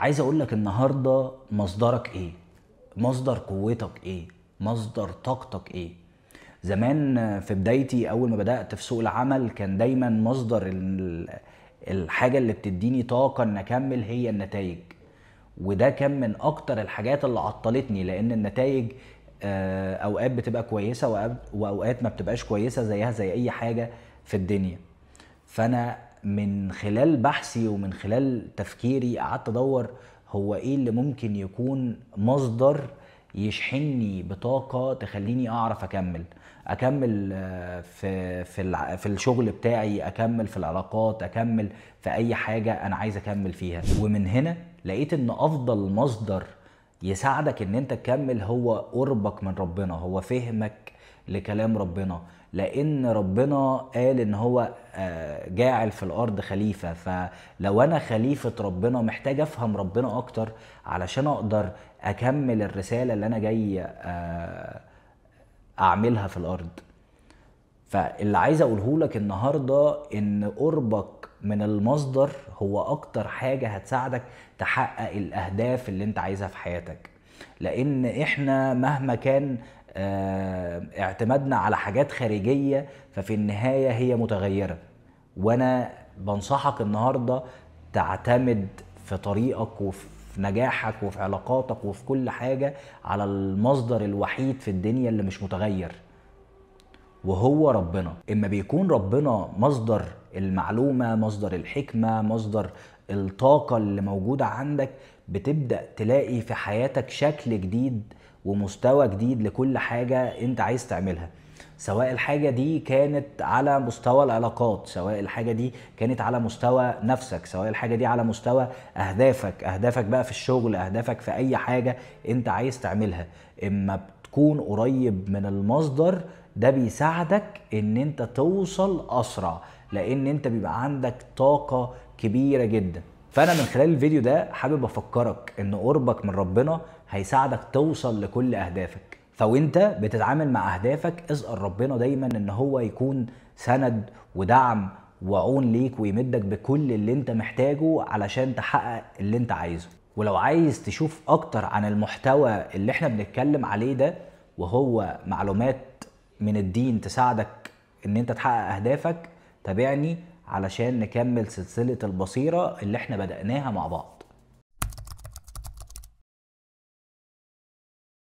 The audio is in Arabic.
عايز اقول لك النهارده مصدرك ايه؟ مصدر قوتك ايه؟ مصدر طاقتك ايه؟ زمان في بدايتي اول ما بدأت في سوق العمل كان دايما مصدر الحاجة اللي بتديني طاقة ان اكمل هي النتائج. وده كان من اكتر الحاجات اللي عطلتني، لان النتائج اوقات بتبقى كويسة واوقات ما بتبقاش كويسة، زيها زي اي حاجة في الدنيا. فانا من خلال بحثي ومن خلال تفكيري قعدت ادور هو ايه اللي ممكن يكون مصدر يشحنني بطاقة تخليني اعرف اكمل في الشغل بتاعي، اكمل في العلاقات، اكمل في اي حاجة انا عايز اكمل فيها. ومن هنا لقيت ان افضل مصدر يساعدك ان انت تكمل هو قربك من ربنا، هو فهمك لكلام ربنا. لان ربنا قال ان هو جاعل في الارض خليفة، فلو انا خليفة ربنا محتاج افهم ربنا اكتر علشان اقدر اكمل الرسالة اللي انا جاي اعملها في الارض. فاللي عايز اقوله لك النهارده ان قربك من المصدر هو اكتر حاجة هتساعدك تحقق الاهداف اللي انت عايزها في حياتك. لان احنا مهما كان اعتمدنا على حاجات خارجية ففي النهاية هي متغيرة. وانا بنصحك النهاردة تعتمد في طريقك وفي نجاحك وفي علاقاتك وفي كل حاجة على المصدر الوحيد في الدنيا اللي مش متغير، وهو ربنا. اما بيكون ربنا مصدر المعلومة، مصدر الحكمة، مصدر الطاقة اللي موجودة عندك، بتبدأ تلاقي في حياتك شكل جديد ومستوى جديد لكل حاجة انت عايز تعملها. سواء الحاجة دي كانت على مستوى العلاقات، سواء الحاجة دي كانت على مستوى نفسك، سواء الحاجة دي على مستوى أهدافك بقى في الشغل، أهدافك في أي حاجة انت عايز تعملها. اما بتكون قريب من المصدر ده بيساعدك ان انت توصل اسرع، لان انت بيبقى عندك طاقة كبيرة جدا. فانا من خلال الفيديو ده حابب افكرك ان قربك من ربنا هيساعدك توصل لكل اهدافك. فوانت بتتعامل مع اهدافك اسأل ربنا دايما ان هو يكون سند ودعم وعون ليك، ويمدك بكل اللي انت محتاجه علشان تحقق اللي انت عايزه. ولو عايز تشوف اكتر عن المحتوى اللي احنا بنتكلم عليه ده، وهو معلومات من الدين تساعدك ان انت تحقق اهدافك، تابعني علشان نكمل سلسلة البصيرة اللي احنا بدأناها مع بعض.